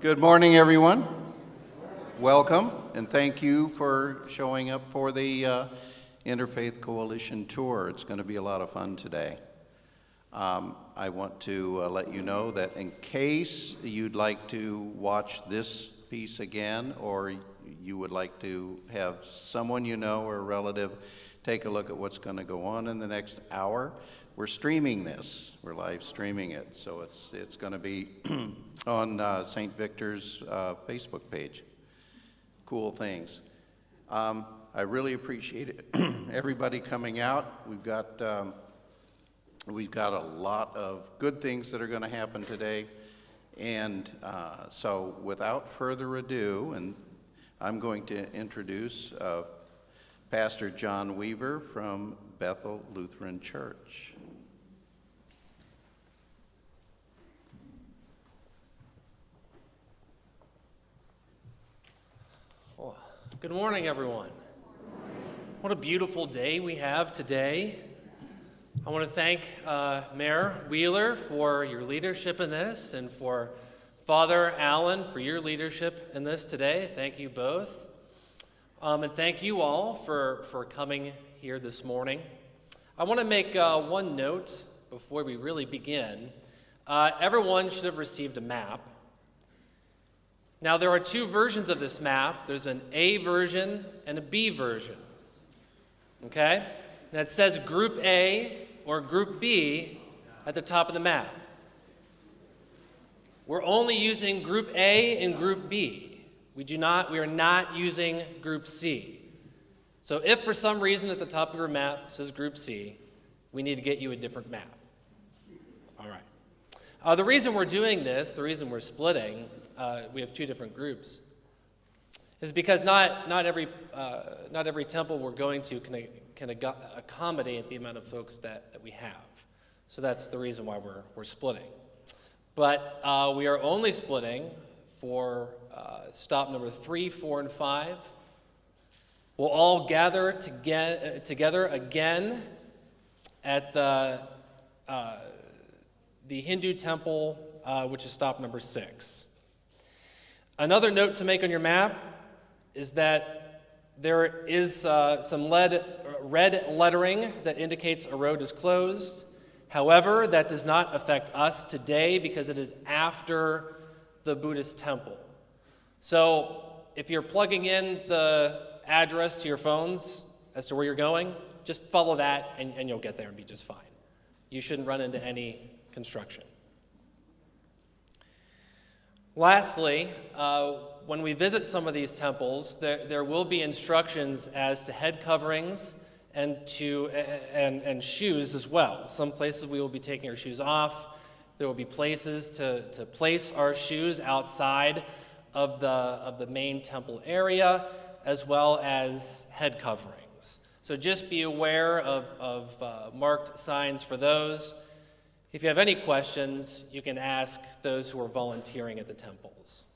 Good morning, everyone. Welcome, and thank you for showing up for the Interfaith Coalition Tour. It's going to be a lot of fun today. I want to let you know that in case you'd like to watch this piece again, or you would like to have someone you know or a relative take a look at what's going to go on in the next hour, we're streaming this. We're live streaming it, so it's going to be on St. Victor's Facebook page. Cool things. I really appreciate it. Everybody coming out. We've got a lot of good things that are going to happen today, and so without further ado, and I'm going to introduce Pastor John Weaver from Bethel Lutheran Church. Good morning, everyone. What a beautiful day we have today. I want to thank Mayor Wheeler for your leadership in this, and for Father Allen for your leadership in this today. Thank you both. And thank you all for coming here this morning. I want to make one note before we really begin. Everyone should have received a map. Now, there are two versions of this map. There's an A version and a B version. Okay? And it says Group A or Group B at the top of the map. We're only using Group A and Group B. We are not using Group C. So if for some reason at the top of your map says Group C, we need to get you a different map. All right. The reason we're doing this, the reason we're splitting, we have two different groups, is because not every temple we're going to can accommodate the amount of folks that we have. So that's the reason why we're splitting. But we are only splitting for stop number 3, 4, and 5. We'll all gather together again at the Hindu temple, which is stop number 6. Another note to make on your map is that there is some red lettering that indicates a road is closed. However, that does not affect us today because it is after the Buddhist temple. So if you're plugging in the address to your phones as to where you're going, just follow that and you'll get there and be just fine. You shouldn't run into any construction. Lastly, when we visit some of these temples, there will be instructions as to head coverings and shoes as well. Some places we will be taking our shoes off. There will be places to place our shoes outside of the main temple area, as well as head coverings. So just be aware of marked signs for those. If you have any questions, you can ask those who are volunteering at the temples.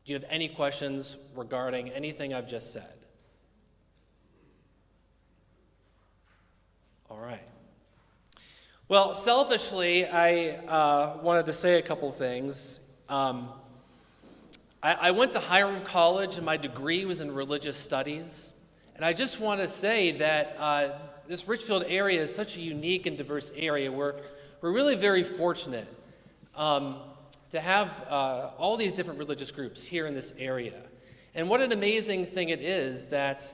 Do you have any questions regarding anything I've just said? All right. Well, selfishly, I wanted to say a couple things. I went to Hiram College, and my degree was in religious studies. And I just want to say that this Richfield area is such a unique and diverse area. We're really very fortunate to have all these different religious groups here in this area. And what an amazing thing it is that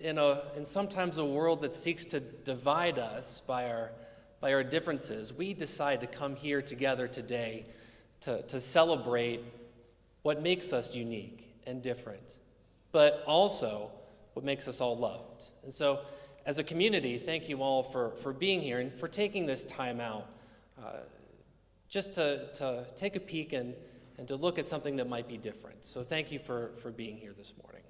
in sometimes a world that seeks to divide us by our differences, we decide to come here together today to celebrate what makes us unique and different, but also what makes us all loved. And so, as a community, thank you all for being here and for taking this time out just to take a peek and to look at something that might be different. So thank you for being here this morning.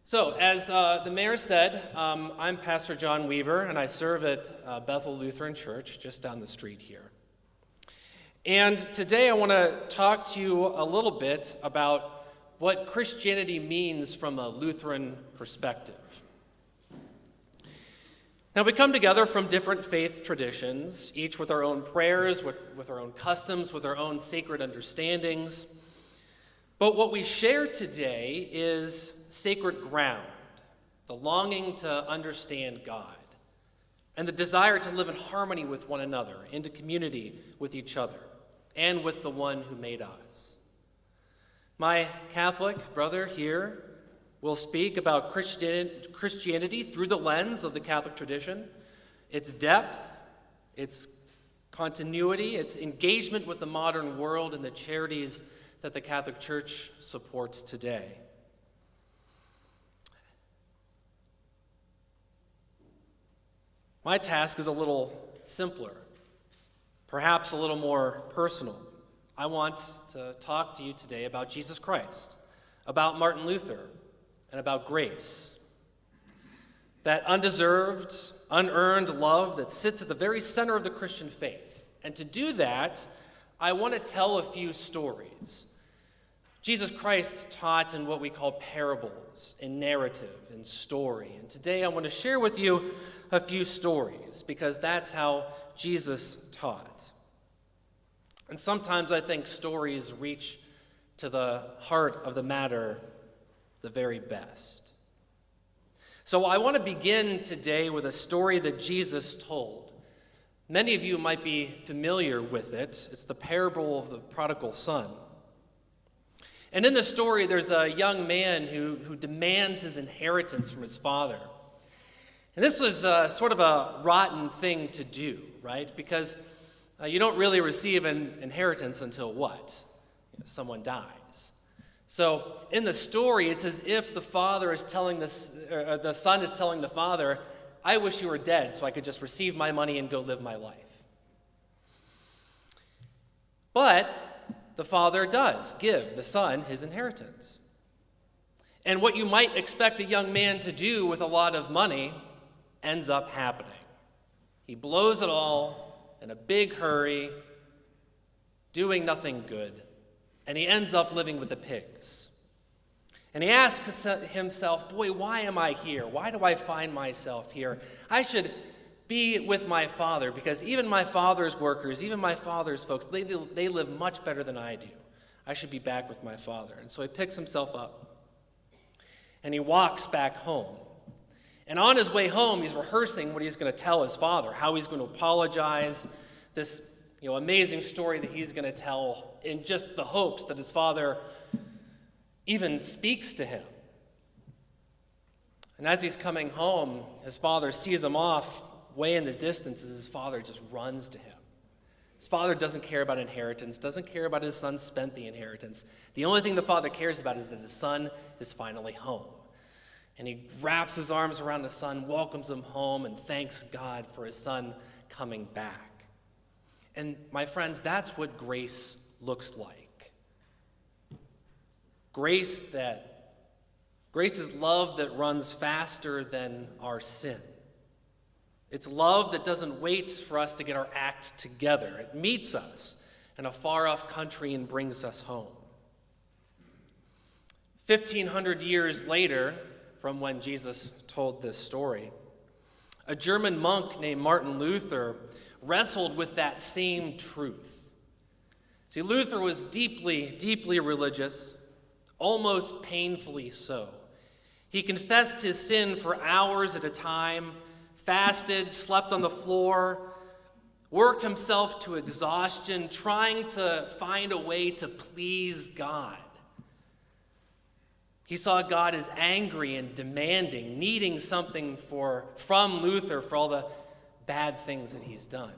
So, as the mayor said, I'm Pastor John Weaver, and I serve at Bethel Lutheran Church just down the street here. And today I want to talk to you a little bit about what Christianity means from a Lutheran perspective. Now, we come together from different faith traditions, each with our own prayers, with our own customs, with our own sacred understandings. But what we share today is sacred ground, the longing to understand God, and the desire to live in harmony with one another, into community with each other, and with the one who made us. My Catholic brother here will speak about Christianity through the lens of the Catholic tradition, its depth, its continuity, its engagement with the modern world, and the charities that the Catholic Church supports today. My task is a little simpler, perhaps a little more personal. I want to talk to you today about Jesus Christ, about Martin Luther, and about grace. That undeserved, unearned love that sits at the very center of the Christian faith. And to do that, I want to tell a few stories. Jesus Christ taught in what we call parables, in narrative, in story. And today I want to share with you a few stories, because that's how Jesus taught. And sometimes I think stories reach to the heart of the matter the very best. So I want to begin today with a story that Jesus told. Many of you might be familiar with it. It's the parable of the prodigal son. And in the story, there's a young man who demands his inheritance from his father. And this was sort of a rotten thing to do, right? Because you don't really receive an inheritance until what? Someone dies. So in the story, it's as if the father is telling the son is telling the father, I wish you were dead so I could just receive my money and go live my life. But the father does give the son his inheritance. And what you might expect a young man to do with a lot of money ends up happening. He blows it all in a big hurry, doing nothing good, and he ends up living with the pigs. And he asks himself, boy, why am I here? Why do I find myself here? I should be with my father, because even my father's workers, even my father's folks, they live much better than I do. I should be back with my father. And so he picks himself up, and he walks back home. And on his way home, he's rehearsing what he's going to tell his father, how he's going to apologize, this amazing story that he's going to tell, in just the hopes that his father even speaks to him. And as he's coming home, his father sees him off way in the distance as his father just runs to him. His father doesn't care about inheritance, doesn't care about his son spent the inheritance. The only thing the father cares about is that his son is finally home. And he wraps his arms around his son, welcomes him home, and thanks God for his son coming back. And my friends, that's what grace looks like. Grace is love that runs faster than our sin. It's love that doesn't wait for us to get our act together. It meets us in a far-off country and brings us home. 1,500 years later, from when Jesus told this story, a German monk named Martin Luther wrestled with that same truth. See, Luther was deeply, deeply religious, almost painfully so. He confessed his sin for hours at a time, fasted, slept on the floor, worked himself to exhaustion, trying to find a way to please God. He saw God as angry and demanding, needing something from Luther for all the bad things that he's done.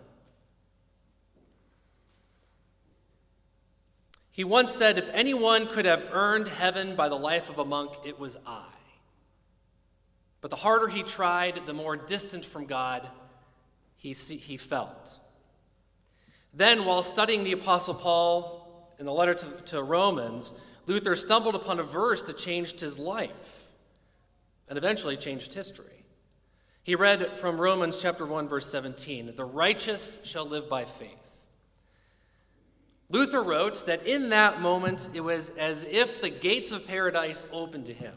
He once said, if anyone could have earned heaven by the life of a monk, it was I. But the harder he tried, the more distant from God he felt. Then, while studying the Apostle Paul in the letter to Romans, Luther stumbled upon a verse that changed his life and eventually changed history. He read from Romans chapter 1, verse 17, the righteous shall live by faith. Luther wrote that in that moment, it was as if the gates of paradise opened to him.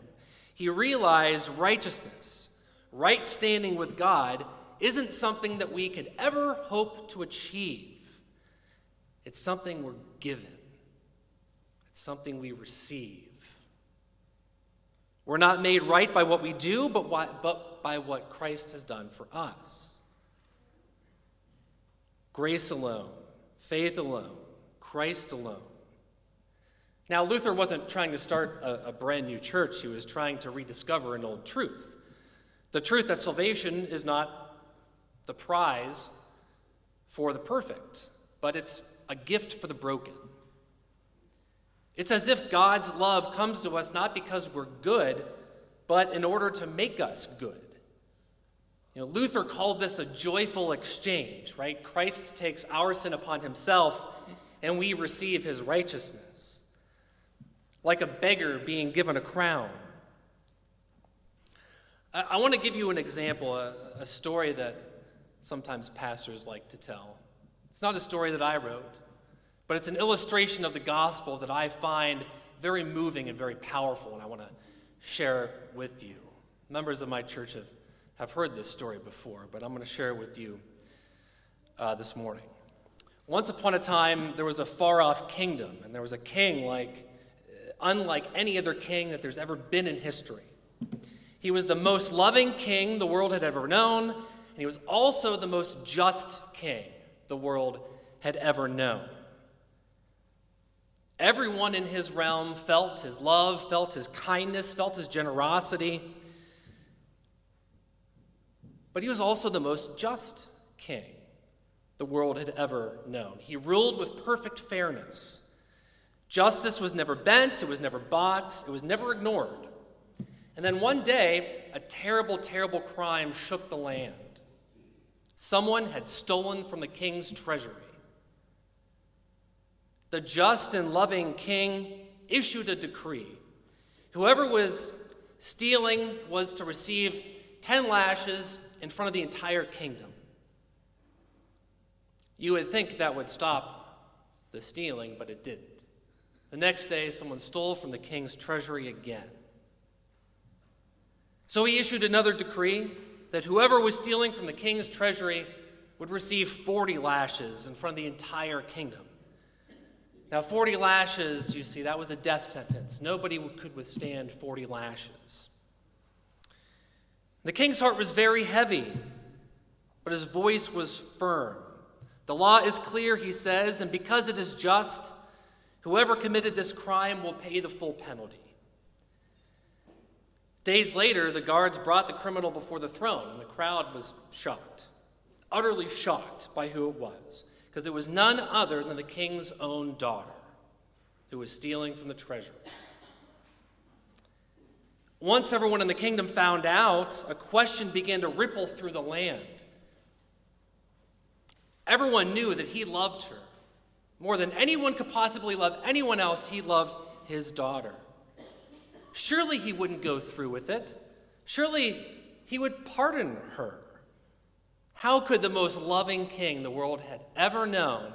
He realized righteousness, right standing with God, isn't something that we could ever hope to achieve. It's something we're given. It's something we receive. We're not made right by what we do, but by what Christ has done for us. Grace alone, faith alone, Christ alone. Now, Luther wasn't trying to start a brand new church. He was trying to rediscover an old truth. The truth that salvation is not the prize for the perfect, but it's a gift for the broken. It's as if God's love comes to us not because we're good, but in order to make us good. Luther called this a joyful exchange, right? Christ takes our sin upon himself, and we receive his righteousness. Like a beggar being given a crown. I want to give you an example, a story that sometimes pastors like to tell. It's not a story that I wrote, but it's an illustration of the gospel that I find very moving and very powerful, and I want to share with you. Members of my church have heard this story before, but I'm going to share it with you this morning. Once upon a time, there was a far-off kingdom, and there was a king unlike any other king that there's ever been in history. He was the most loving king the world had ever known, and he was also the most just king the world had ever known. Everyone in his realm felt his love, felt his kindness, felt his generosity. But he was also the most just king the world had ever known. He ruled with perfect fairness. Justice was never bent, it was never bought, it was never ignored. And then one day, a terrible, terrible crime shook the land. Someone had stolen from the king's treasury. The just and loving king issued a decree. Whoever was stealing was to receive 10 lashes in front of the entire kingdom. You would think that would stop the stealing, but it didn't. The next day, someone stole from the king's treasury again. So he issued another decree that whoever was stealing from the king's treasury would receive 40 lashes in front of the entire kingdom. Now, 40 lashes, you see, that was a death sentence. Nobody could withstand 40 lashes. The king's heart was very heavy, but his voice was firm. The law is clear, he says, and because it is just, whoever committed this crime will pay the full penalty. Days later, the guards brought the criminal before the throne, and the crowd was shocked, utterly shocked by who it was, because it was none other than the king's own daughter who was stealing from the treasury. Once everyone in the kingdom found out, a question began to ripple through the land. Everyone knew that he loved her. More than anyone could possibly love anyone else, he loved his daughter. Surely he wouldn't go through with it. Surely he would pardon her. How could the most loving king the world had ever known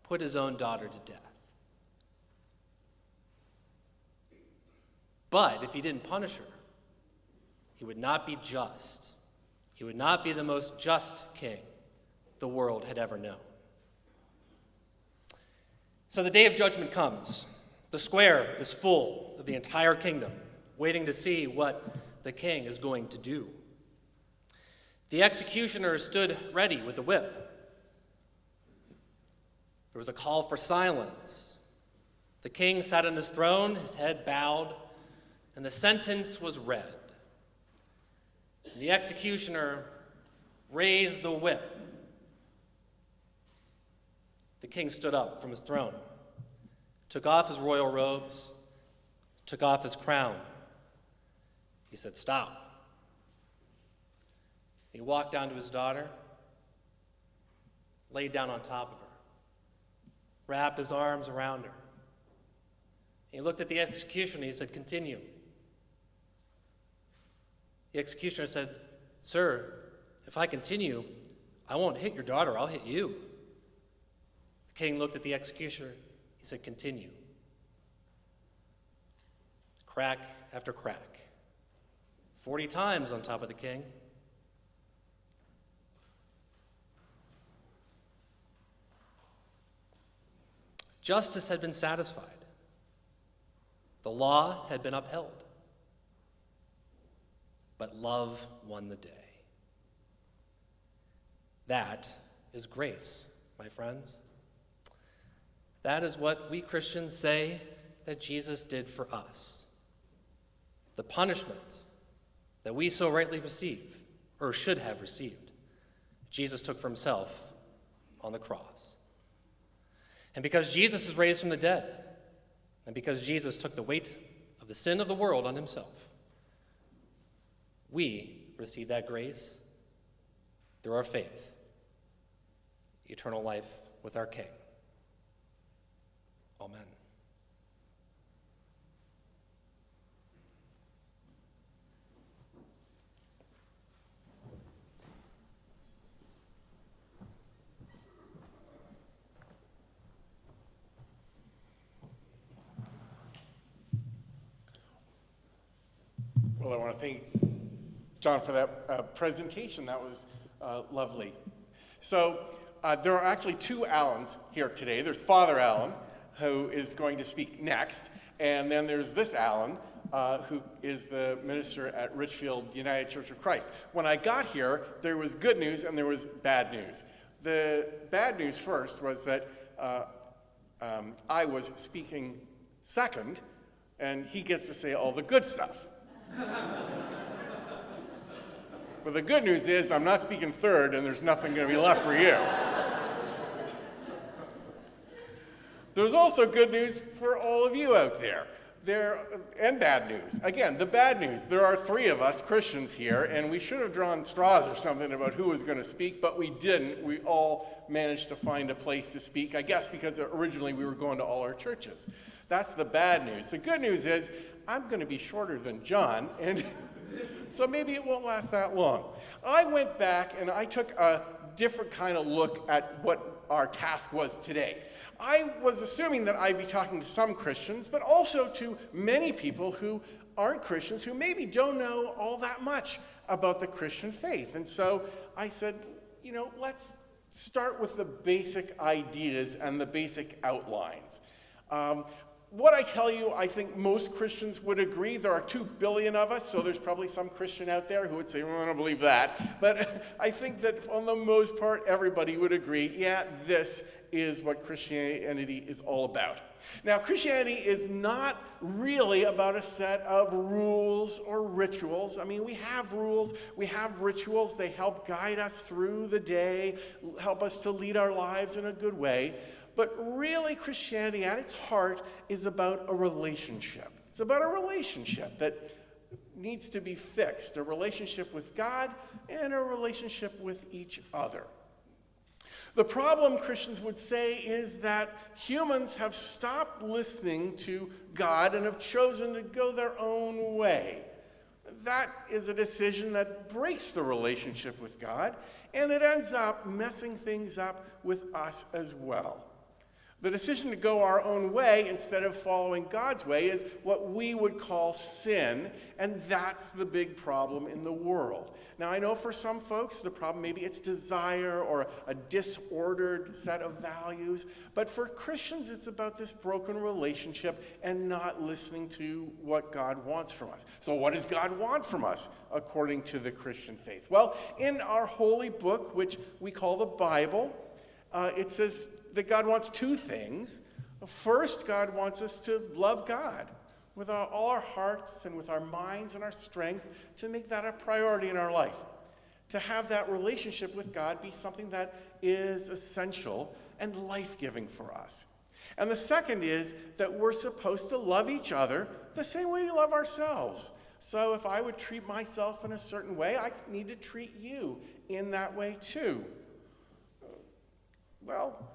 put his own daughter to death? But if he didn't punish her, he would not be just. He would not be the most just king the world had ever known. So the day of judgment comes. The square is full of the entire kingdom, waiting to see what the king is going to do. The executioner stood ready with the whip. There was a call for silence. The king sat on his throne, his head bowed, and the sentence was read. And the executioner raised the whip. The king stood up from his throne, took off his royal robes, took off his crown. He said, "Stop." He walked down to his daughter, laid down on top of her, wrapped his arms around her. He looked at the executioner and he said, "Continue." The executioner said, "Sir, if I continue, I won't hit your daughter, I'll hit you." The king looked at the executioner. He said, "Continue." Crack after crack. 40 times on top of the king. Justice had been satisfied. The law had been upheld. But love won the day. That is grace, my friends. That is what we Christians say that Jesus did for us. The punishment that we so rightly receive, or should have received, Jesus took for himself on the cross. And because Jesus is raised from the dead, and because Jesus took the weight of the sin of the world on himself, we receive that grace through our faith, eternal life with our King. Amen. Well, I want to thank John for that presentation. That was lovely. So there are actually two Allens here today. There's Father Allen, who is going to speak next, and then there's this Allen, who is the minister at Richfield United Church of Christ. When I got here, there was good news and there was bad news. The bad news first was that I was speaking second, and he gets to say all the good stuff. But the good news is I'm not speaking third, and there's nothing going to be left for you. There's also good news for all of you out there. And bad news. Again, the bad news. There are three of us Christians here, and we should have drawn straws or something about who was going to speak, but we didn't. We all managed to find a place to speak, I guess because originally we were going to all our churches. That's the bad news. The good news is I'm going to be shorter than John, and so maybe it won't last that long. I went back and I took a different kind of look at what our task was today. I was assuming that I'd be talking to some Christians, but also to many people who aren't Christians, who maybe don't know all that much about the Christian faith. And so I said, let's start with the basic ideas and the basic outlines. What I tell you, I think most Christians would agree. There are 2 billion of us, so there's probably some Christian out there who would say, well, I don't believe that. But I think that on the most part, everybody would agree, yeah, this is what Christianity is all about. Now, Christianity is not really about a set of rules or rituals. I mean, we have rules, we have rituals. They help guide us through the day, help us to lead our lives in a good way. But really, Christianity at its heart is about a relationship. It's about a relationship that needs to be fixed, a relationship with God and a relationship with each other. The problem, Christians would say, is that humans have stopped listening to God and have chosen to go their own way. That is a decision that breaks the relationship with God, and it ends up messing things up with us as well. The decision to go our own way instead of following God's way is what we would call sin, and that's the big problem in the world. Now, I know for some folks, the problem maybe it's desire or a disordered set of values, but for Christians, it's about this broken relationship and not listening to what God wants from us. So what does God want from us according to the Christian faith? Well, in our holy book, which we call the Bible, it says that God wants two things. First, God wants us to love God with all our hearts and with our minds and our strength, to make that a priority in our life. To have that relationship with God be something that is essential and life-giving for us. And the second is that we're supposed to love each other the same way we love ourselves. So if I would treat myself in a certain way, I need to treat you in that way too. Well,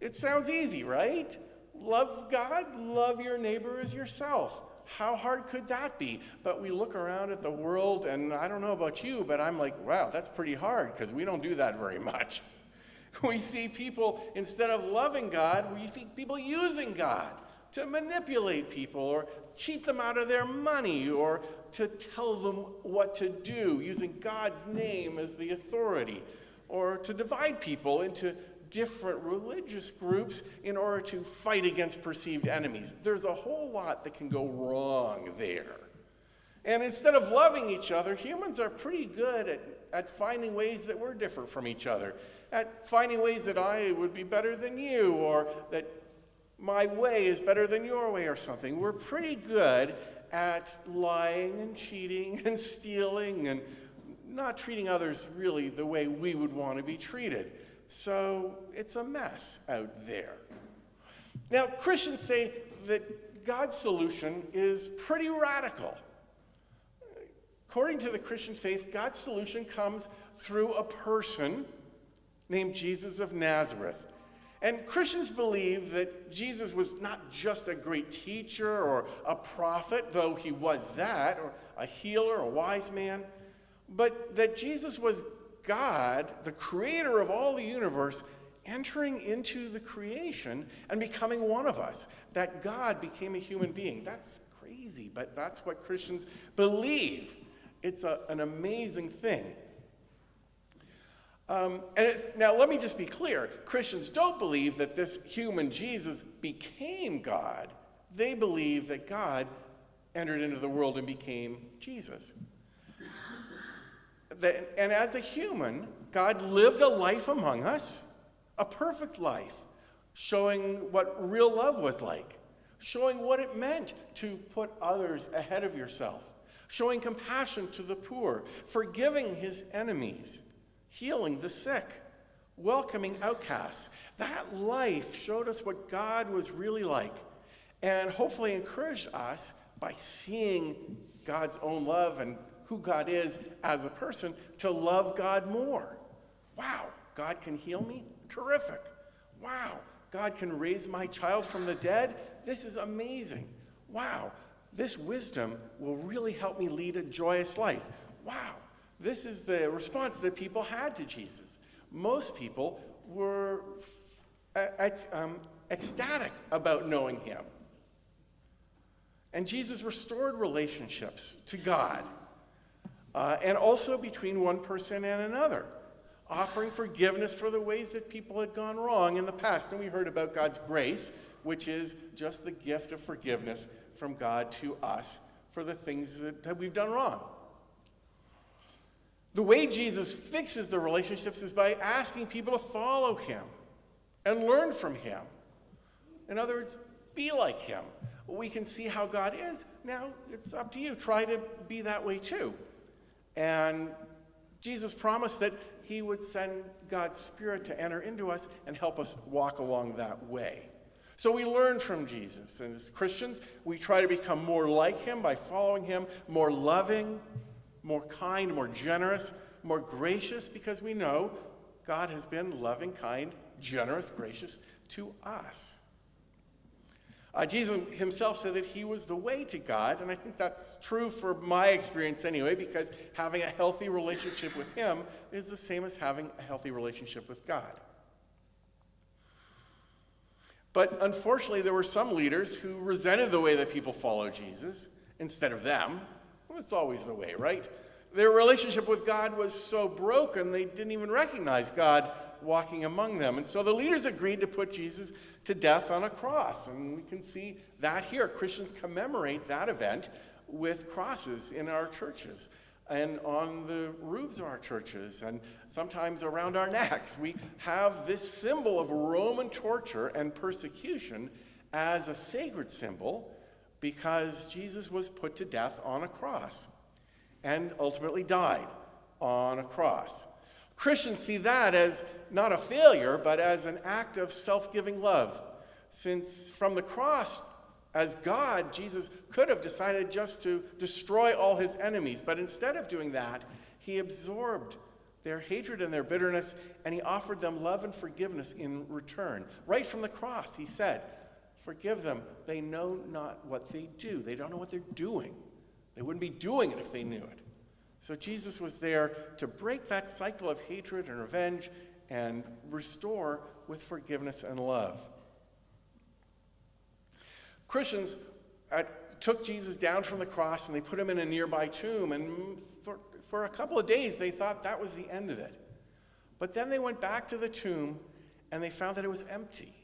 it sounds easy, right? Love God, love your neighbor as yourself. How hard could that be? But we look around at the world, and I don't know about you, but I'm like, wow, that's pretty hard, because we don't do that very much. We see people, instead of loving God, we see people using God to manipulate people or cheat them out of their money or to tell them what to do, using God's name as the authority, or to divide people into different religious groups in order to fight against perceived enemies. There's a whole lot that can go wrong there. And instead of loving each other, humans are pretty good at finding ways that we're different from each other, at finding ways that I would be better than you, or that my way is better than your way or something. We're pretty good at lying and cheating and stealing and not treating others really the way we would want to be treated. So it's a mess out there. Now, Christians say that God's solution is pretty radical. According to the Christian faith, God's solution comes through a person named Jesus of Nazareth. And Christians believe that Jesus was not just a great teacher or a prophet, though he was that, or a healer, a wise man, but that Jesus was God, the creator of all the universe, entering into the creation and becoming one of us, that God became a human being. That's crazy, but that's what Christians believe. It's an amazing thing. Now, let me just be clear. Christians don't believe that this human Jesus became God. They believe that God entered into the world and became Jesus. And as a human, God lived a life among us, a perfect life, showing what real love was like, showing what it meant to put others ahead of yourself, showing compassion to the poor, forgiving his enemies, healing the sick, welcoming outcasts. That life showed us what God was really like, and hopefully encouraged us by seeing God's own love and who God is as a person to love God more. Wow, God can heal me? Terrific. Wow, God can raise my child from the dead? This is amazing. Wow, this wisdom will really help me lead a joyous life. Wow, this is the response that people had to Jesus. Most people were ecstatic about knowing him. And Jesus restored relationships to God, and also between one person and another, offering forgiveness for the ways that people had gone wrong in the past. And we heard about God's grace, which is just the gift of forgiveness from God to us for the things that we've done wrong. The way Jesus fixes the relationships is by asking people to follow him and learn from him. In other words, be like him. We can see how God is. Now it's up to you. Try to be that way too. And Jesus promised that he would send God's Spirit to enter into us and help us walk along that way. So we learn from Jesus. And as Christians, we try to become more like him by following him, more loving, more kind, more generous, more gracious, because we know God has been loving, kind, generous, gracious to us. Jesus himself said that he was the way to God, and I think that's true for my experience anyway, because having a healthy relationship with him is the same as having a healthy relationship with God. But unfortunately, there were some leaders who resented the way that people follow Jesus instead of them. Well, it's always the way, right? Their relationship with God was so broken, they didn't even recognize God walking among them. And so the leaders agreed to put Jesus to death on a cross. And we can see that here. Christians commemorate that event with crosses in our churches and on the roofs of our churches and sometimes around our necks. We have this symbol of Roman torture and persecution as a sacred symbol because Jesus was put to death on a cross and ultimately died on a cross. Christians see that as not a failure, but as an act of self-giving love. Since from the cross, as God, Jesus could have decided just to destroy all his enemies, but instead of doing that, he absorbed their hatred and their bitterness, and he offered them love and forgiveness in return. Right from the cross, he said, "Forgive them, they know not what they do." They don't know what they're doing. They wouldn't be doing it if they knew it. So Jesus was there to break that cycle of hatred and revenge and restore with forgiveness and love. Christians took Jesus down from the cross and they put him in a nearby tomb, and for a couple of days they thought that was the end of it. But then they went back to the tomb and they found that it was empty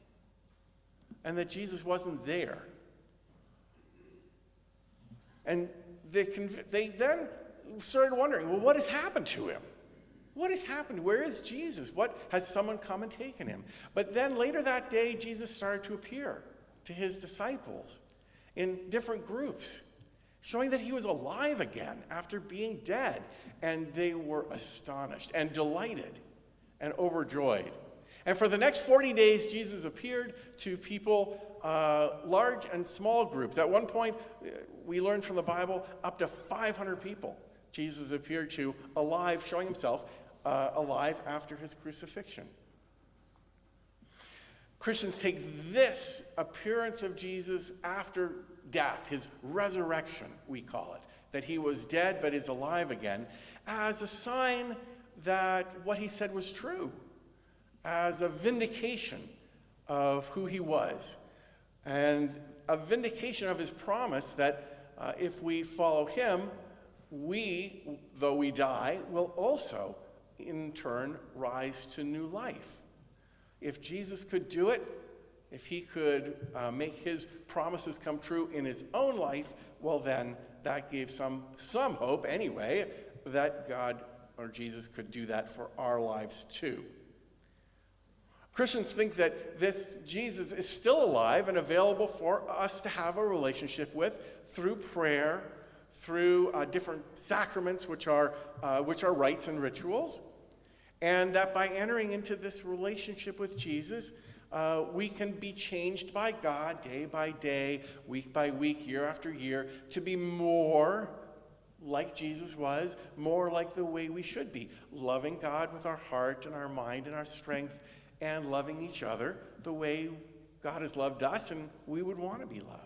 and that Jesus wasn't there. And they then started wondering, well, what has happened to him? What has happened? Where is Jesus? Has someone come and taken him? But then later that day, Jesus started to appear to his disciples in different groups, showing that he was alive again after being dead. And they were astonished and delighted and overjoyed. And for the next 40 days, Jesus appeared to people, large and small groups. At one point, we learned from the Bible, up to 500 people Jesus appeared to alive, showing himself alive after his crucifixion. Christians take this appearance of Jesus after death, his resurrection, we call it, that he was dead but is alive again, as a sign that what he said was true, as a vindication of who he was, and a vindication of his promise that if we follow him, we, though we die, will also in turn rise to new life. If Jesus could do it, if he could make his promises come true in his own life, well then that gave some hope anyway that God or Jesus could do that for our lives too. Christians think that this Jesus is still alive and available for us to have a relationship with through prayer, through different sacraments, which are rites and rituals, and that by entering into this relationship with Jesus, we can be changed by God day by day, week by week, year after year, to be more like Jesus was, more like the way we should be, loving God with our heart and our mind and our strength, and loving each other the way God has loved us and we would want to be loved.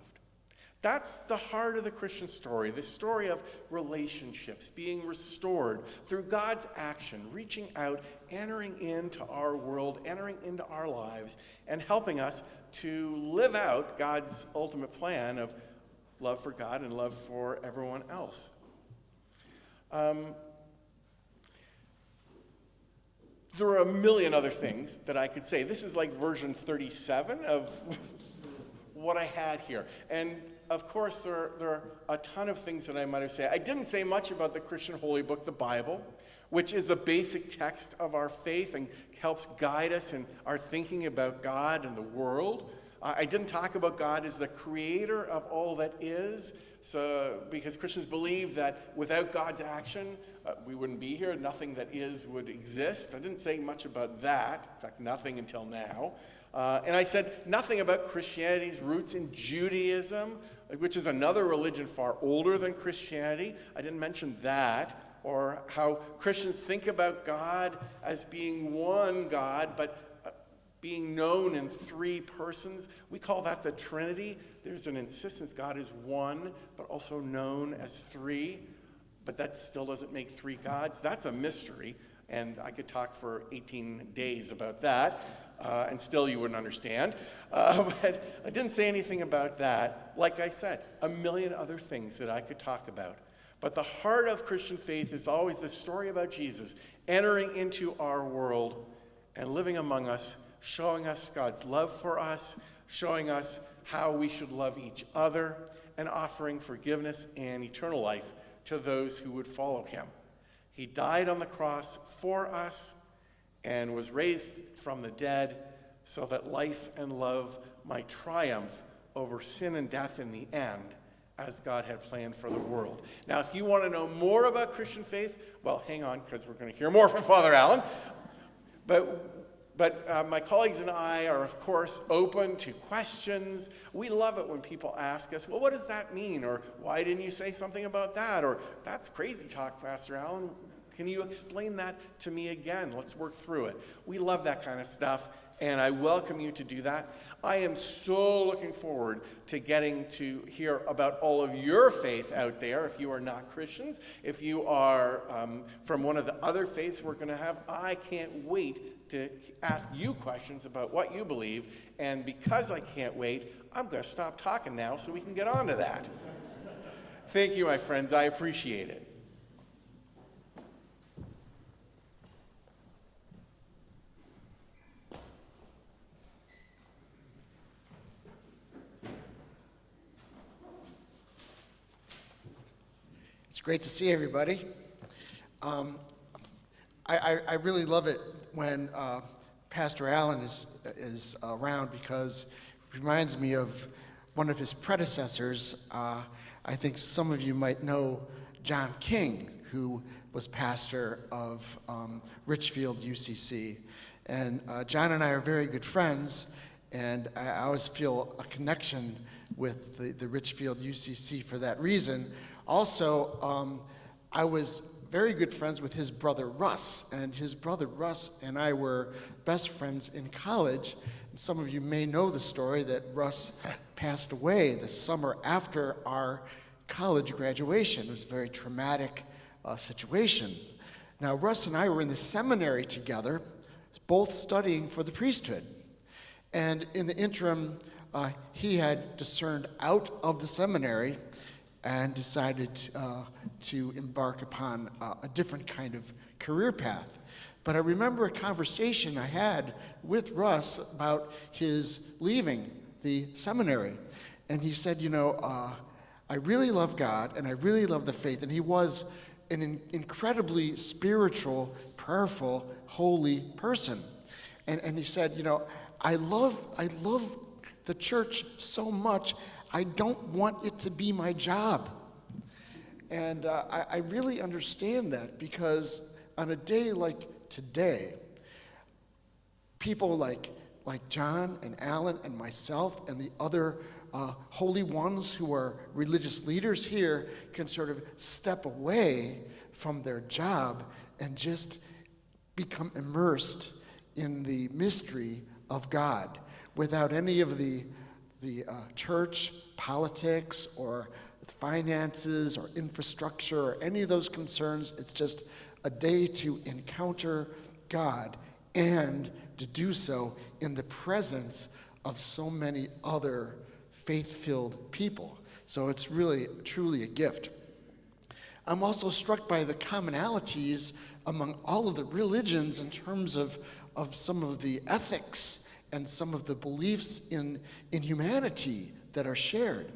That's the heart of the Christian story, the story of relationships being restored through God's action, reaching out, entering into our world, entering into our lives, and helping us to live out God's ultimate plan of love for God and love for everyone else. There are a million other things that I could say. This is like version 37 of what I had here. And of course, there are a ton of things that I might have said. I didn't say much about the Christian holy book, the Bible, which is the basic text of our faith and helps guide us in our thinking about God and the world. I didn't talk about God as the creator of all that is, because Christians believe that without God's action, we wouldn't be here. Nothing that is would exist. I didn't say much about that. In fact, nothing until now. And I said nothing about Christianity's roots in Judaism, which is another religion far older than Christianity. I didn't mention that, or how Christians think about God as being one God, but being known in three persons. We call that the Trinity. There's an insistence God is one, but also known as three, but that still doesn't make three gods. That's a mystery, and I could talk for 18 days about that. And still you wouldn't understand. But I didn't say anything about that. Like I said, a million other things that I could talk about. But the heart of Christian faith is always the story about Jesus entering into our world and living among us, showing us God's love for us, showing us how we should love each other, and offering forgiveness and eternal life to those who would follow him. He died on the cross for us and was raised from the dead so that life and love might triumph over sin and death in the end, as God had planned for the world. Now, if you want to know more about Christian faith, well, hang on, because we're going to hear more from Father Allen. But my colleagues and I are, of course, open to questions. We love it when people ask us, well, what does that mean? Or why didn't you say something about that? Or that's crazy talk, Pastor Allen. Can you explain that to me again? Let's work through it. We love that kind of stuff, and I welcome you to do that. I am so looking forward to getting to hear about all of your faith out there. If you are not Christians, if you are from one of the other faiths we're going to have, I can't wait to ask you questions about what you believe. And because I can't wait, I'm going to stop talking now so we can get on to that. Thank you, my friends. I appreciate it. great to see everybody. I really love it when Pastor Allen is around because it reminds me of one of his predecessors. I think some of you might know John King, who was pastor of Richfield UCC. And John and I are very good friends, and I always feel a connection with the Richfield UCC for that reason. Also, I was very good friends with his brother Russ, and his brother Russ and I were best friends in college. And some of you may know the story that Russ passed away the summer after our college graduation. It was a very traumatic situation. Now, Russ and I were in the seminary together, both studying for the priesthood. And in the interim, he had discerned out of the seminary and decided to embark upon a different kind of career path. But I remember a conversation I had with Russ about his leaving the seminary. And he said, I really love God and I really love the faith. And he was an incredibly spiritual, prayerful, holy person. And he said, I love the church so much, I don't want it to be my job. And I really understand that because on a day like today, people like John and Alan and myself and the other holy ones who are religious leaders here can sort of step away from their job and just become immersed in the mystery of God without any of the church politics or finances or infrastructure or any of those concerns. It's just a day to encounter God and to do so in the presence of so many other faith-filled people. So it's really, truly a gift. I'm also struck by the commonalities among all of the religions in terms of some of the ethics and some of the beliefs in humanity that are shared.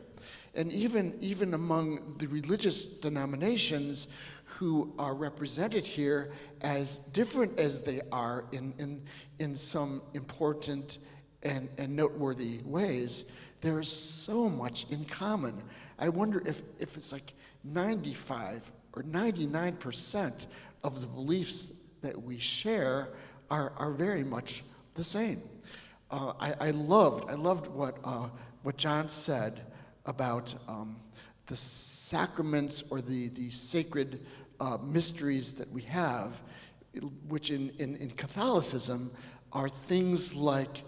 And even among the religious denominations who are represented here, as different as they are in some important and noteworthy ways, there is so much in common. I wonder if it's like 95 or 99% of the beliefs that we share are very much the same. I loved what John said about the sacraments or the sacred mysteries that we have, which in Catholicism are things like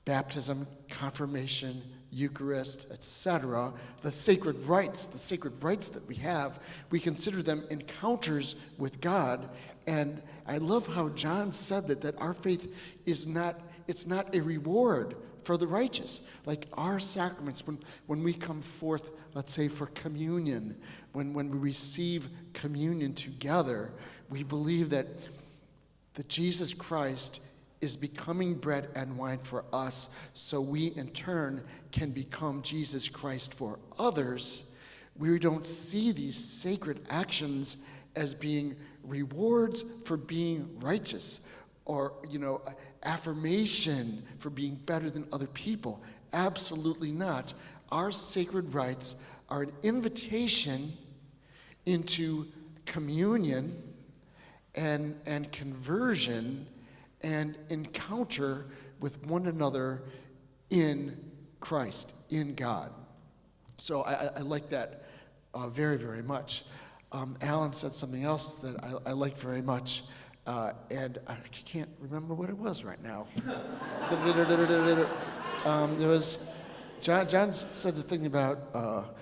baptism, confirmation, Eucharist, etc. The sacred rites that we have, we consider them encounters with God. And I love how John said that our faith is not a reward for the righteous. Like our sacraments, when we come forth, let's say for communion, when we receive communion together, we believe that Jesus Christ is becoming bread and wine for us, so we in turn can become Jesus Christ for others. We don't see these sacred actions as being rewards for being righteous or, affirmation for being better than other people. Absolutely not. Our sacred rites are an invitation into communion and conversion and encounter with one another in Christ, in God. So I like that very, very much. Alan said something else that I like very much, and I can't remember what it was right now. There was, John said the thing about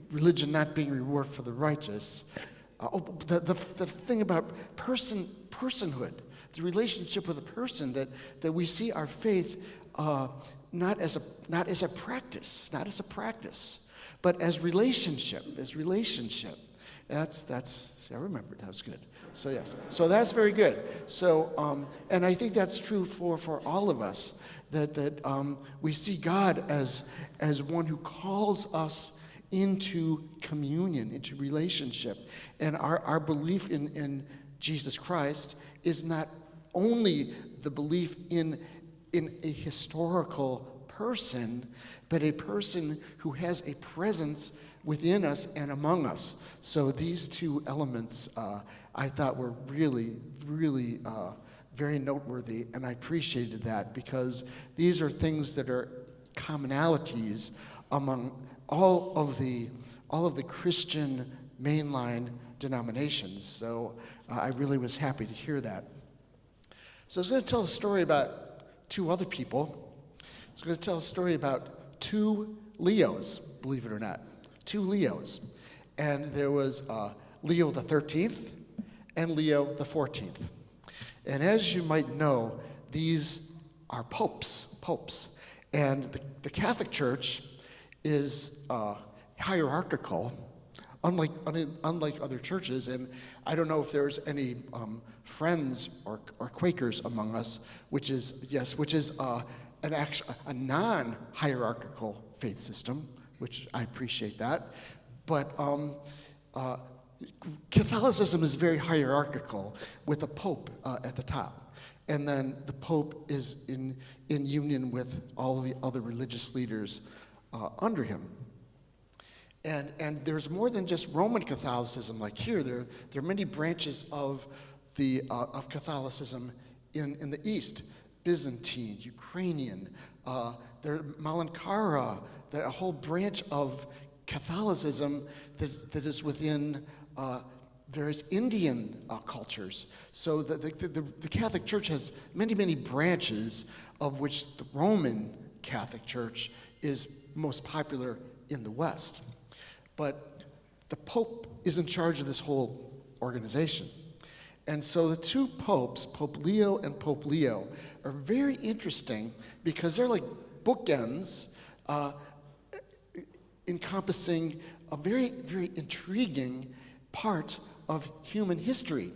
religion not being reward for the righteous. The thing about personhood, the relationship with a person, that we see our faith not as a practice, but as relationship. That's I remember, that was good. So yes, so that's very good. So and I think that's true for all of us, that we see God as one who calls us into communion, into relationship. And our belief in Jesus Christ is not only the belief in a historical person, but a person who has a presence within us and among us. So these two elements I thought were really, really very noteworthy, and I appreciated that because these are things that are commonalities among all of the Christian mainline denominations. So I really was happy to hear that. So I was going to tell a story about two other people. I was going to tell a story about two Leos, believe it or not, two Leos. And there was Leo the 13th and Leo the 14th. And as you might know, these are popes. And the Catholic Church is hierarchical, unlike other churches. And I don't know if there's any Friends or Quakers among us, which is a non-hierarchical faith system, which I appreciate that. But Catholicism is very hierarchical, with a pope at the top. And then the pope is in union with all the other religious leaders under him. And there's more than just Roman Catholicism like here. There are many branches of Catholicism in the East: Byzantine, Ukrainian, Malankara, a whole branch of Catholicism that is within various Indian cultures. So the Catholic Church has many, many branches, of which the Roman Catholic Church is most popular in the West. But the Pope is in charge of this whole organization. And so the two popes, Pope Leo and Pope Leo, are very interesting because they're like bookends encompassing a very, very intriguing part of human history.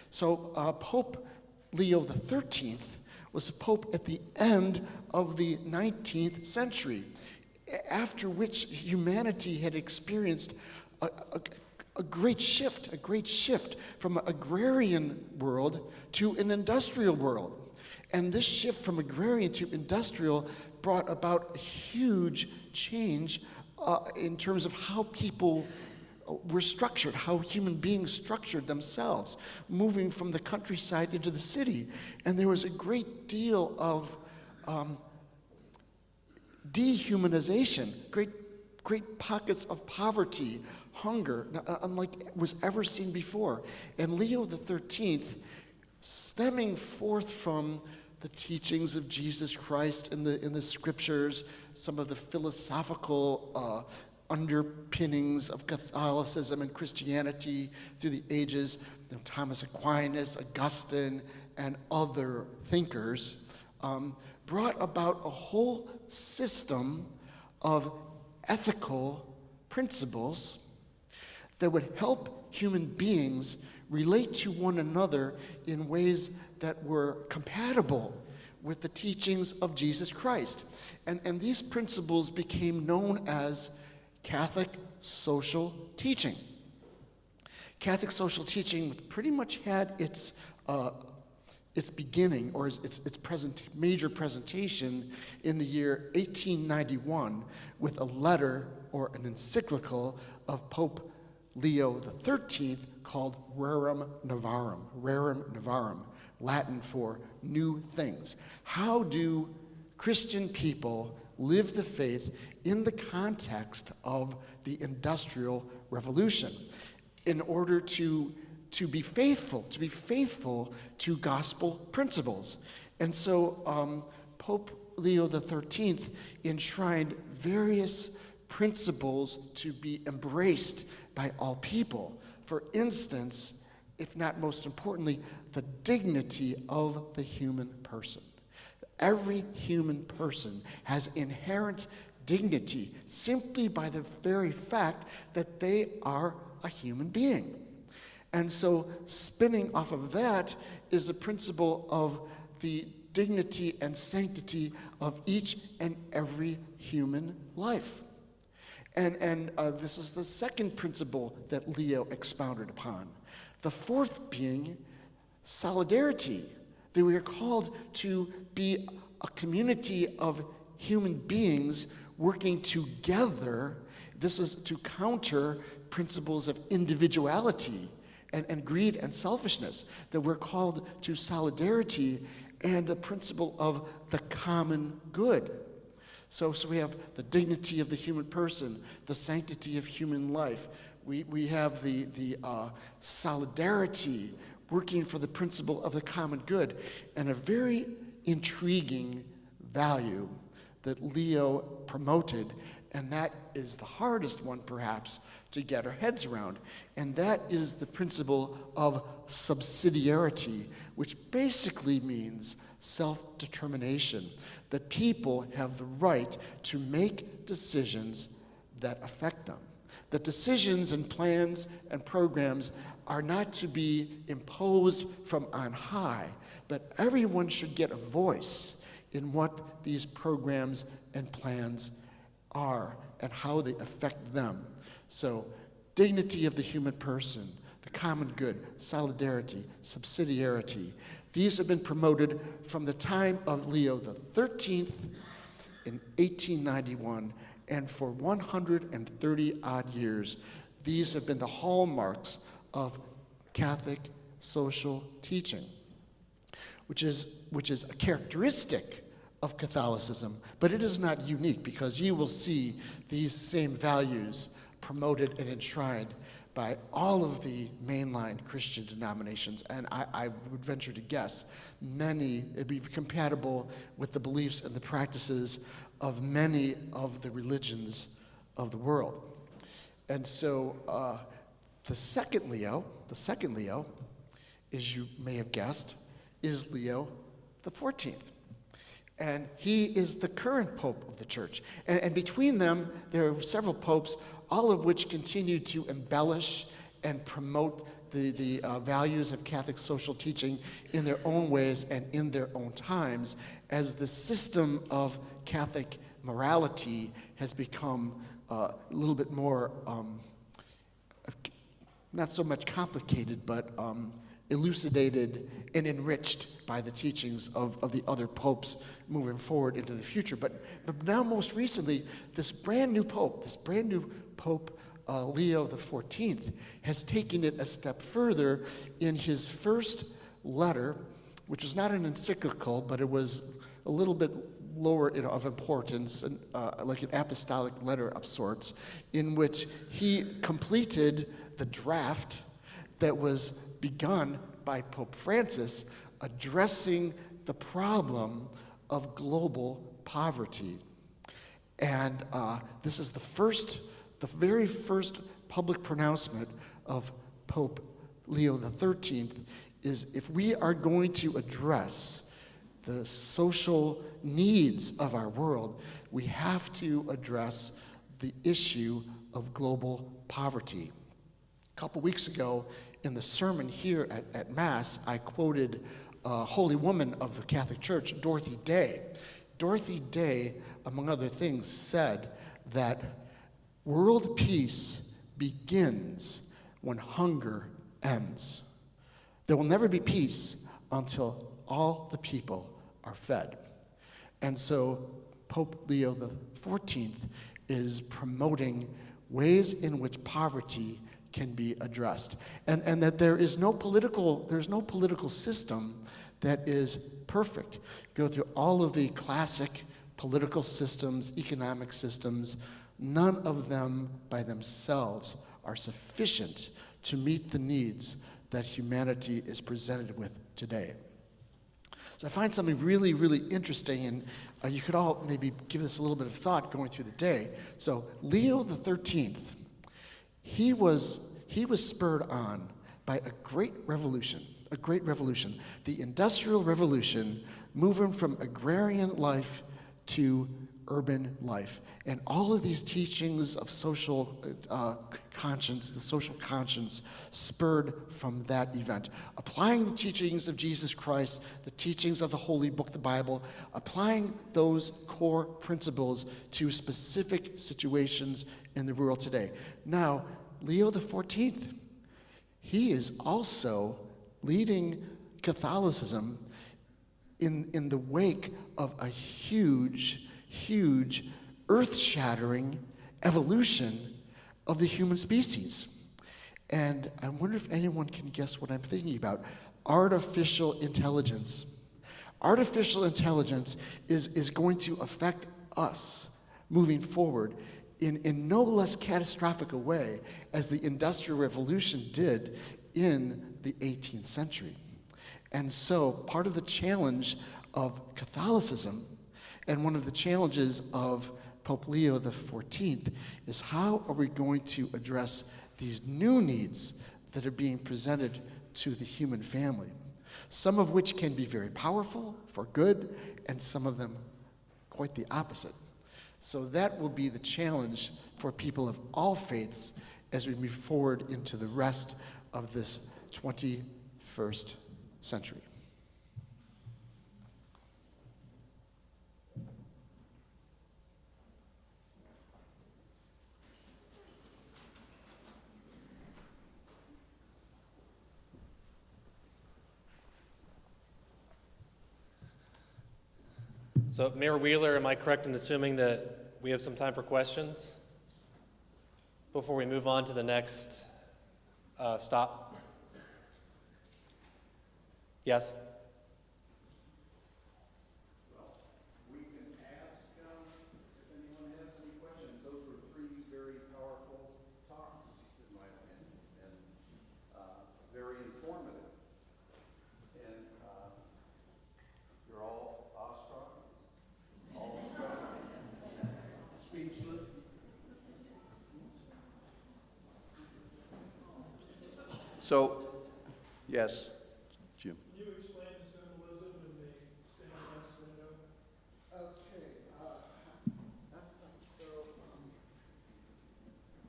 So Pope Leo the 13th was a pope at the end of the 19th century, after which humanity had experienced a great shift from an agrarian world to an industrial world. And this shift from agrarian to industrial brought about a huge change in terms of how people were structured, how human beings structured themselves, moving from the countryside into the city. And there was a great deal of dehumanization, great pockets of poverty, hunger, unlike was ever seen before. And Leo the 13th, stemming forth from the teachings of Jesus Christ in the scriptures, some of the philosophical underpinnings of Catholicism and Christianity through the ages, Thomas Aquinas, Augustine, and other thinkers, brought about a whole system of ethical principles that would help human beings relate to one another in ways that were compatible with the teachings of Jesus Christ. And these principles became known as Catholic social teaching. Catholic social teaching pretty much had its beginning, or its major presentation, in the year 1891 with a letter or an encyclical of Pope Leo XIII called Rerum Novarum, Latin for new things. How do Christian people live the faith in the context of the Industrial Revolution in order to be faithful to gospel principles? And so Pope Leo XIII enshrined various principles to be embraced by all people. For instance, if not most importantly, the dignity of the human person. Every human person has inherent dignity simply by the very fact that they are a human being. And so spinning off of that is the principle of the dignity and sanctity of each and every human life. And this is the second principle that Leo expounded upon. The fourth being solidarity, that we are called to be a community of human beings working together. This is to counter principles of individuality and greed and selfishness, that we're called to solidarity and the principle of the common good. So we have the dignity of the human person, the sanctity of human life. We have the solidarity, working for the principle of the common good, and a very intriguing value that Leo promoted, and that is the hardest one perhaps to get our heads around, and that is the principle of subsidiarity, which basically means self-determination, that people have the right to make decisions that affect them. That decisions and plans and programs are not to be imposed from on high, but everyone should get a voice in what these programs and plans are and how they affect them. So, dignity of the human person, the common good, solidarity, subsidiarity, these have been promoted from the time of Leo XIII in 1891, and for 130 odd years, these have been the hallmarks of Catholic social teaching, which is a characteristic of Catholicism, but it is not unique, because you will see these same values promoted and enshrined by all of the mainline Christian denominations, and I would venture to guess many, it'd be compatible with the beliefs and the practices of many of the religions of the world. And so the second Leo, as you may have guessed, is Leo the 14th. And he is the current Pope of the Church. And between them, there are several popes, all of which continue to embellish and promote the values of Catholic social teaching in their own ways and in their own times, as the system of Catholic morality has become a little bit more, not so much complicated, but elucidated and enriched by the teachings of the other popes moving forward into the future. But now, most recently, this brand new pope, Leo the 14th, has taken it a step further in his first letter, which was not an encyclical, but it was a little bit lower of importance, and like an apostolic letter of sorts, in which he completed the draft that was begun by Pope Francis, addressing the problem of global poverty. And this is the very first public pronouncement of Pope Leo XIII, is if we are going to address the social needs of our world, we have to address the issue of global poverty. A couple weeks ago, in the sermon here at Mass, I quoted a holy woman of the Catholic Church, Dorothy Day. Dorothy Day, among other things, said that world peace begins when hunger ends. There will never be peace until all the people are fed. And so Pope Leo XIV is promoting ways in which poverty can be addressed, and that there's no political system that is perfect. Go through all of the classic political systems, economic systems. None of them by themselves are sufficient to meet the needs that humanity is presented with today. So I find something really, really interesting, and you could all maybe give this a little bit of thought going through the day. So Leo XIII, he was spurred on by a great revolution, the Industrial Revolution, moving from agrarian life to urban life. And all of these teachings of social conscience, the social conscience, spurred from that event. Applying the teachings of Jesus Christ, the teachings of the Holy Book, the Bible, applying those core principles to specific situations in the world today. Now, Leo the 14th, he is also leading Catholicism in the wake of a huge, huge, earth-shattering evolution of the human species. And I wonder if anyone can guess what I'm thinking about. Artificial intelligence. Artificial intelligence is going to affect us moving forward in no less catastrophic a way as the Industrial Revolution did in the 18th century. And so part of the challenge of Catholicism and one of the challenges of Pope Leo the 14th is how are we going to address these new needs that are being presented to the human family, some of which can be very powerful for good, and some of them quite the opposite. So that will be the challenge for people of all faiths as we move forward into the rest of this 21st century. So, Mayor Wheeler, am I correct in assuming that we have some time for questions before we move on to the next stop? Yes? We can ask if anyone has any questions. Those were three very powerful talks, in my opinion, and very informative. And you're all awestruck, all speechless. So, yes, Jim. Can you explain the symbolism in the stained glass window? Okay, that's so.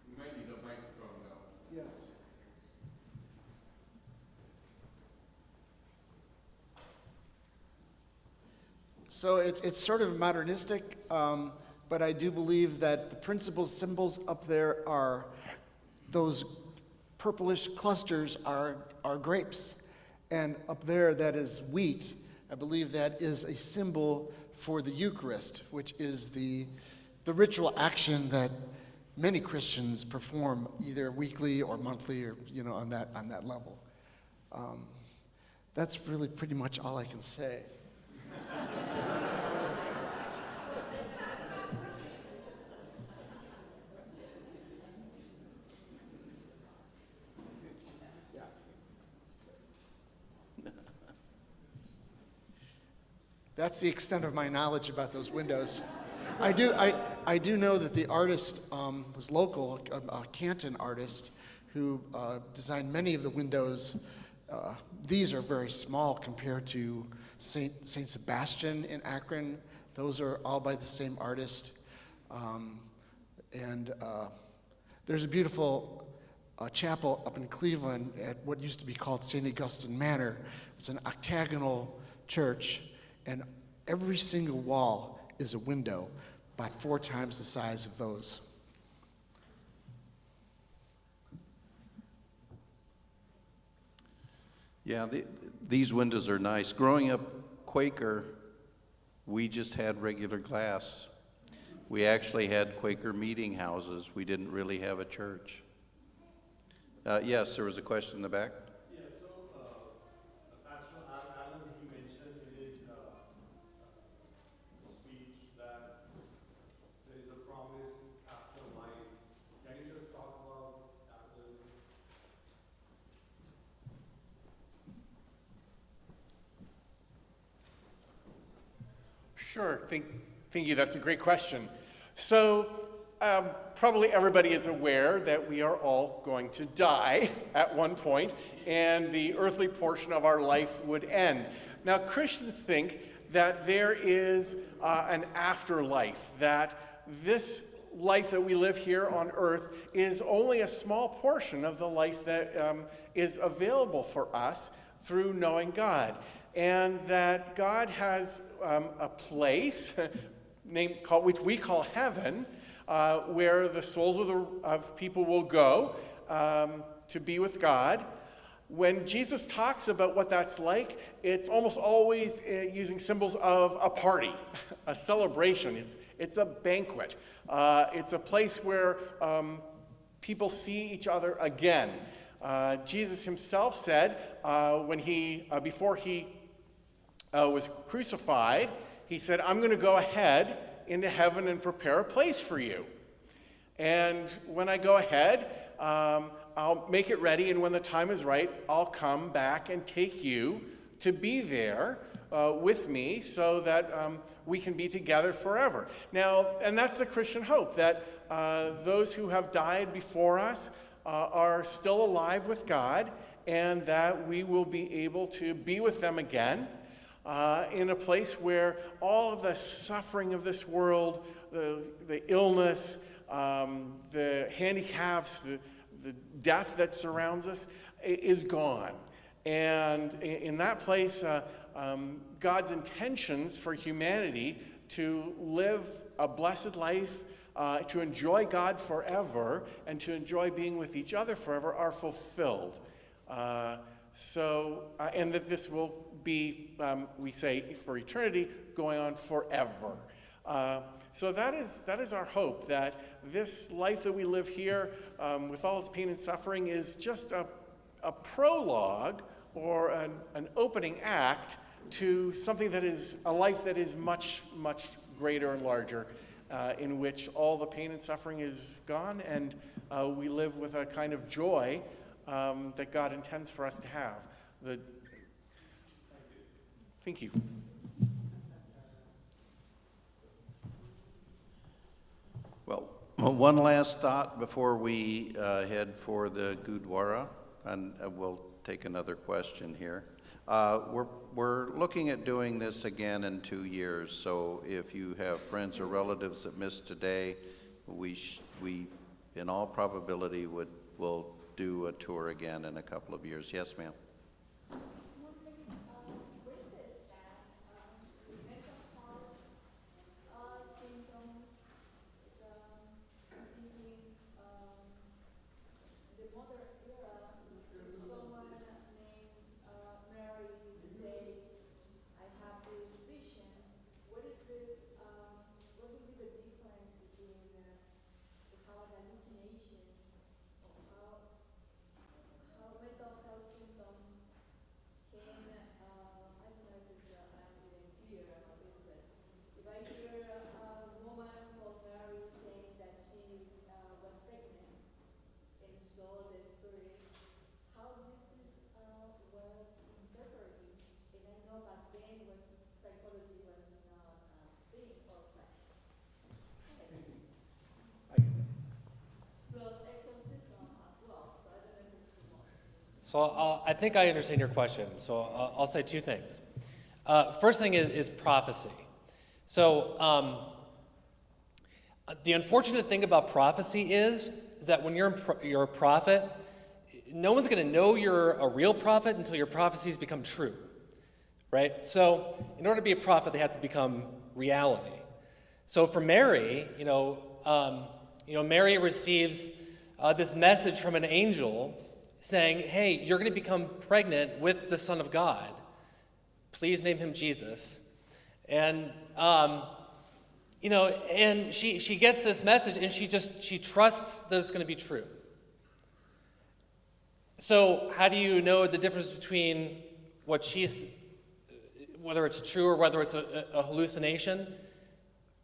You might need a microphone, though. Yes. So it's sort of modernistic, but I do believe that the principal symbols up there are those purplish clusters are grapes. And up there, that is wheat. I believe that is a symbol for the Eucharist, which is the ritual action that many Christians perform either weekly or monthly or, on that level. That's really pretty much all I can say. That's the extent of my knowledge about those windows. I do know that the artist was local, a Canton artist who designed many of the windows. These are very small compared to Saint Sebastian in Akron. Those are all by the same artist. There's a beautiful chapel up in Cleveland at what used to be called St. Augustine Manor. It's an octagonal church, and every single wall is a window, about 4 times the size of those. Yeah, these windows are nice. Growing up Quaker, we just had regular glass. We actually had Quaker meeting houses. We didn't really have a church. Yes, there was a question in the back. Yeah, so Pastor Allen, he mentioned in his speech that there is a promise after life. Can you just talk about that a little bit? Sure, thank you. That's a great question. So, probably everybody is aware that we are all going to die at one point, and the earthly portion of our life would end. Now, Christians think that there is an afterlife, that this life that we live here on earth is only a small portion of the life that is available for us through knowing God, and that God has a place which we call heaven, where the souls of people will go to be with God. When Jesus talks about what that's like, it's almost always using symbols of a party, a celebration. It's a banquet. It's a place where people see each other again. Jesus himself said before he was crucified, he said, "I'm going to go ahead into heaven and prepare a place for you. And when I go ahead, I'll make it ready, and when the time is right, I'll come back and take you to be there with me so that we can be together forever." Now, and that's the Christian hope, that those who have died before us are still alive with God, and that we will be able to be with them again in a place where all of the suffering of this world, the illness, the handicaps, the death that surrounds us is gone. And in that place, God's intentions for humanity to live a blessed life, to enjoy God forever, and to enjoy being with each other forever are fulfilled. And that this will be, we say, for eternity, going on forever. So that is our hope, that this life that we live here, with all its pain and suffering, is just a prologue or an opening act to something that is a life that is much, much greater and larger, in which all the pain and suffering is gone, and we live with a kind of joy that God intends for us to have. Thank you. Well, one last thought before we head for the Gurdwara, and we'll take another question here. We're looking at doing this again in 2 years, so if you have friends or relatives that missed today, we in all probability will do a tour again in a couple of years. Yes, ma'am. So I think I understand your question. So I'll say two things. First thing is prophecy. So the unfortunate thing about prophecy is that when you're a prophet, no one's going to know you're a real prophet until your prophecies become true, right? So in order to be a prophet, they have to become reality. So for Mary, Mary receives this message from an angel saying, "Hey, you're going to become pregnant with the Son of God. Please name him Jesus." And and she gets this message, and she trusts that it's going to be true. So how do you know the difference between whether it's true or whether it's a hallucination?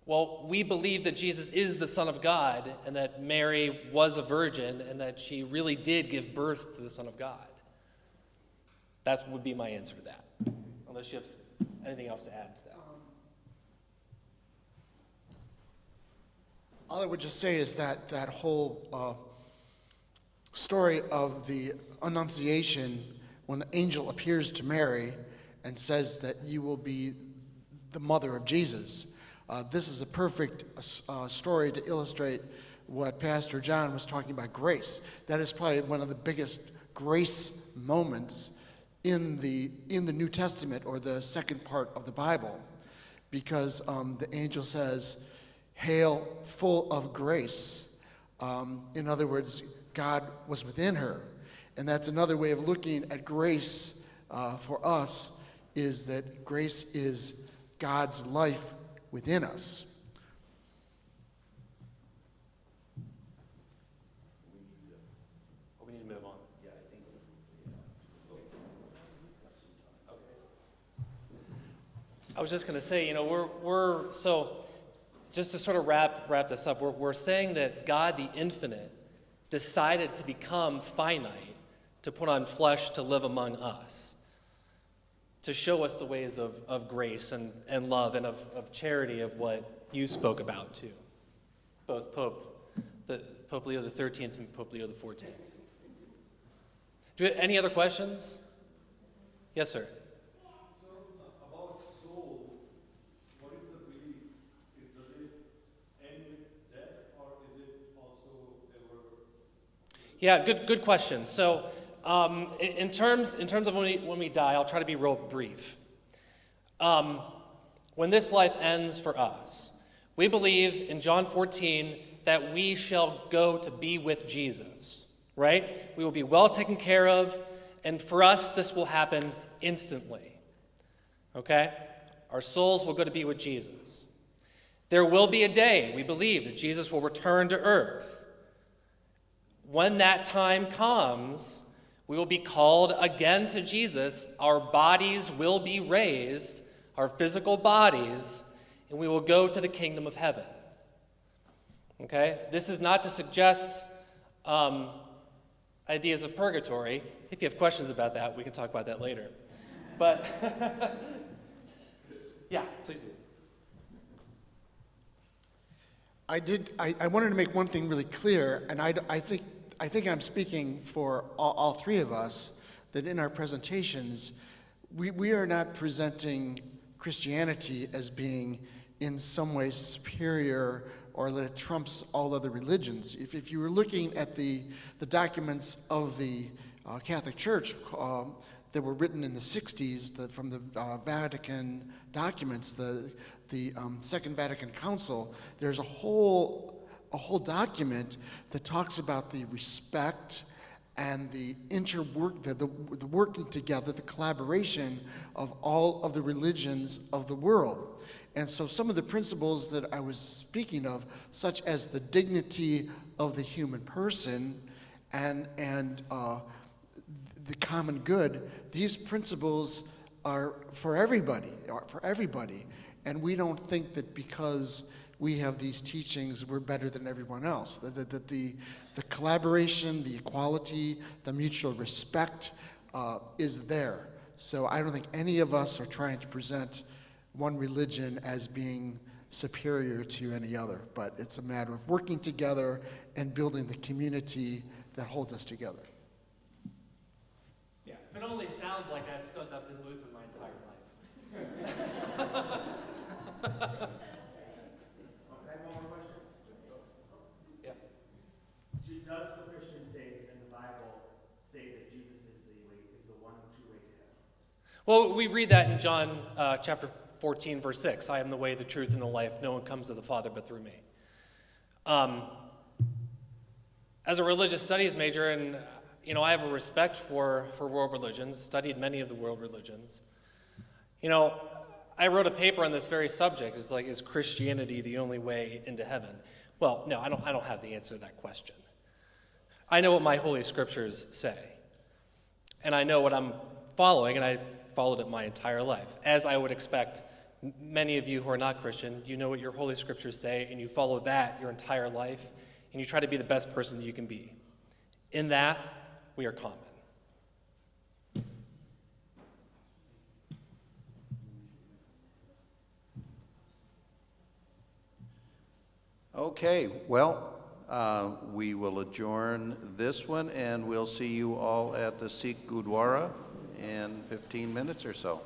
Well, we believe that Jesus is the Son of God, and that Mary was a virgin, and that she really did give birth to the Son of God. That would be my answer to that, unless you have anything else to add to that. All I would just say is that whole story of the Annunciation, when the angel appears to Mary and says that you will be the mother of Jesus. This is a perfect story to illustrate what Pastor John was talking about, grace. That is probably one of the biggest grace moments in the New Testament, or the second part of the Bible, because the angel says, hail, full of grace. In other words, God was within her. And that's another way of looking at grace for us, is that grace is God's life within us. We need to move on. I was just going to say, you know, we're so just to sort of wrap this up, we're saying that God, the infinite, decided to become finite, to put on flesh to live among us, to show us the ways of grace and love and of charity, of what you spoke about too, both Pope Leo the 13th and Pope Leo the 14th. Any other questions? Yes, sir. So, about soul, what is the belief? Does it end with death, or is it also ever? Yeah, good question. So, in terms of when we die, I'll try to be real brief. When this life ends for us, we believe in John 14 that we shall go to be with Jesus, right? We will be well taken care of, and for us, this will happen instantly, okay? Our souls will go to be with Jesus. There will be a day, we believe, that Jesus will return to earth. When that time comes, we will be called again to Jesus. Our bodies will be raised, our physical bodies, and we will go to the kingdom of heaven. Okay? This is not to suggest ideas of purgatory. If you have questions about that, we can talk about that later. But, yeah, please do. I wanted to make one thing really clear, and I think I'm speaking for all three of us, that in our presentations, we are not presenting Christianity as being in some way superior or that it trumps all other religions. If you were looking at the documents of the Catholic Church that were written in the 60s from the Vatican documents, the Second Vatican Council, there's a whole document that talks about the respect and the the working together, the collaboration of all of the religions of the world. And so some of the principles that I was speaking of, such as the dignity of the human person and the common good, these principles are for everybody, And we don't think that because we have these teachings, we're better than everyone else. That the collaboration, the equality, the mutual respect is there. So I don't think any of us are trying to present one religion as being superior to any other, but it's a matter of working together and building the community that holds us together. Yeah, if it only sounds like that, it's because I've been Lutheran my entire life. Yeah. Does the Christian faith and the Bible say that Jesus is the one true way to heaven? Well, we read that in John chapter 14, verse 6. I am the way, the truth, and the life. No one comes to the Father but through me. As a religious studies major, and I have a respect for world religions, studied many of the world religions. I wrote a paper on this very subject. It's like, is Christianity the only way into heaven? Well, no, I don't have the answer to that question. I know what my Holy Scriptures say. And I know what I'm following, and I've followed it my entire life. As I would expect many of you who are not Christian, you know what your Holy Scriptures say, and you follow that your entire life, and you try to be the best person that you can be. In that, we are common. Okay, well, we will adjourn this one, and we'll see you all at the Sikh Gurdwara in 15 minutes or so.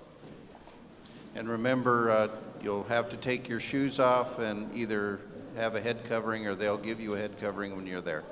And remember, you'll have to take your shoes off and either have a head covering or they'll give you a head covering when you're there.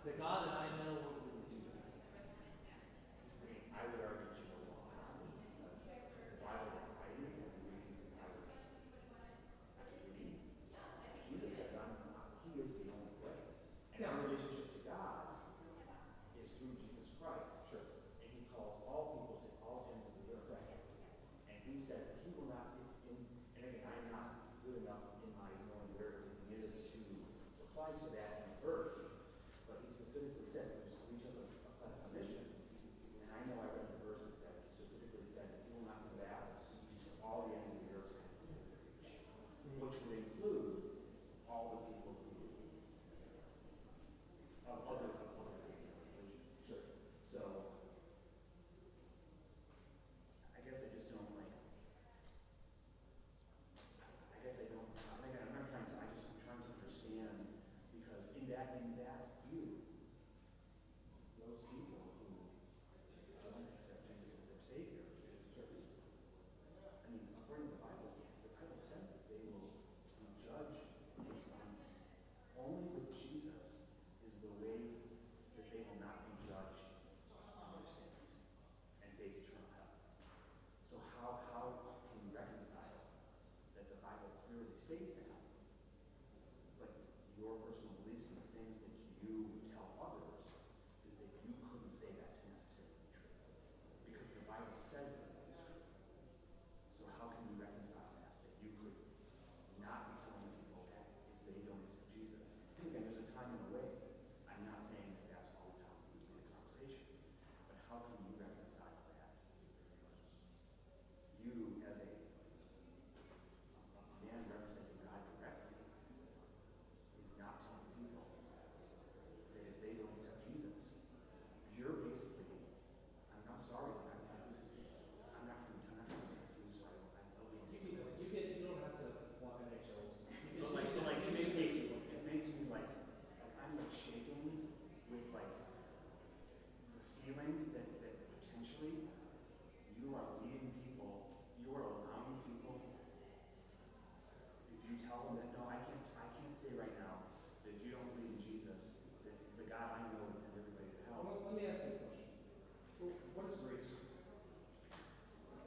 The God that I know, what would he do? I would argue that you were wrong. Because the Bible, I read and readings and I was reading. Jesus said, he is the only way. And our relationship to God is through Jesus Christ. Sure. And he calls all people to all ends of the earth. And he says that he will not, and again, I'm not good enough in my knowing where everything is to supply to that in the verse. But he specifically said, we took a class on missions, and I know I read the verse that specifically said that he will not come back to all the ends of the earth, which would include all the people of other religions. Sure. So, I guess I just don't like. I guess I don't. I'm not trying to. I'm trying to understand because in that view, those people who don't accept Jesus as their Savior, I mean, according to the Bible says that they will be judged based on only with Jesus is the way that they will not be judged on their sins and face eternal hell. So how can you reconcile that the Bible clearly states that, but your personal beliefs and the things that you tell others is that you couldn't say that to necessarily be true? Because the Bible says that that is true. So how can you reconcile that you could not be telling people that if they don't accept Jesus? And again, there's a time and a way. I'm not saying that that's always how we do the conversation, but how can you reconcile that? You, as a man representing God directly, is not telling people that if they don't accept Jesus, you're basically, I'm not sorry, I'm not trying to test you, so I don't You don't have to walk on eggshells. but it makes me like I'm like shaking with like the feeling that potentially you are leading people, you are allowing people, if you tell them that no, I can't say right now that if you don't believe in Jesus, that the God I know would send everybody to hell. Well, let me ask you a question. What is grace?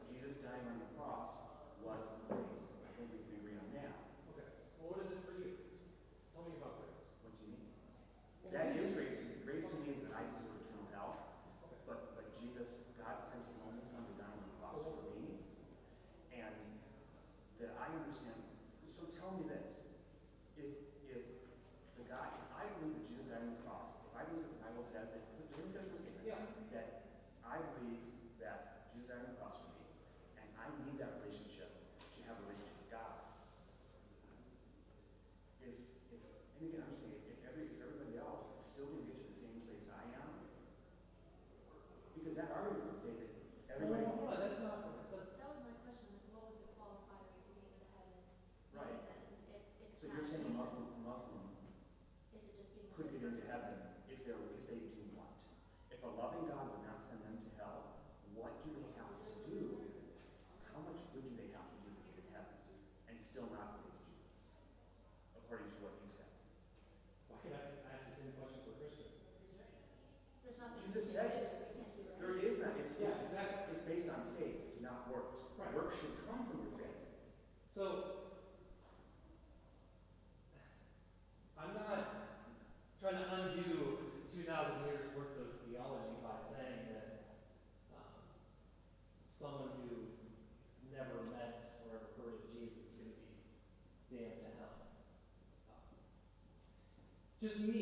Jesus dying on the cross was grace. I think we can agree on that. Okay. Well, what is it for you? Tell me about grace. What do you mean? That is grace. Grace to me is that I deserve eternal hell. Okay. But Jesus, God sent his only son to die on the cross for me. And that I understand. So tell me this. If the God, if I believe that Jesus died on the cross, if I believe that the Bible says that, that I believe that Jesus died on the cross for me, and I need that relationship to have a relationship with God. And again, I'm saying, if everybody else is still going to get to the same place I am, because that argument would say that everybody. Well, hold on, that's not what I said. That was my question, like what would the qualifier to get into heaven? Right. If it's So not you're saying a Jesus, Muslim is it just being a could good get into person? heaven if they do what? If a loving God would not send them to hell, what do they have to do? How much good do they have to do to get in heaven and still not believe in Jesus? According to what you said. Why can't I ask the same question for a Christian? There's nothing Jesus we said can do, we can't do it. there is not. It's exactly. It's based on faith, not works. Right. Works should come from your faith. So, I'm not trying to undo 2,000 years worth of theology by saying that someone who never met or ever heard of Jesus is going to be damned to hell. Just me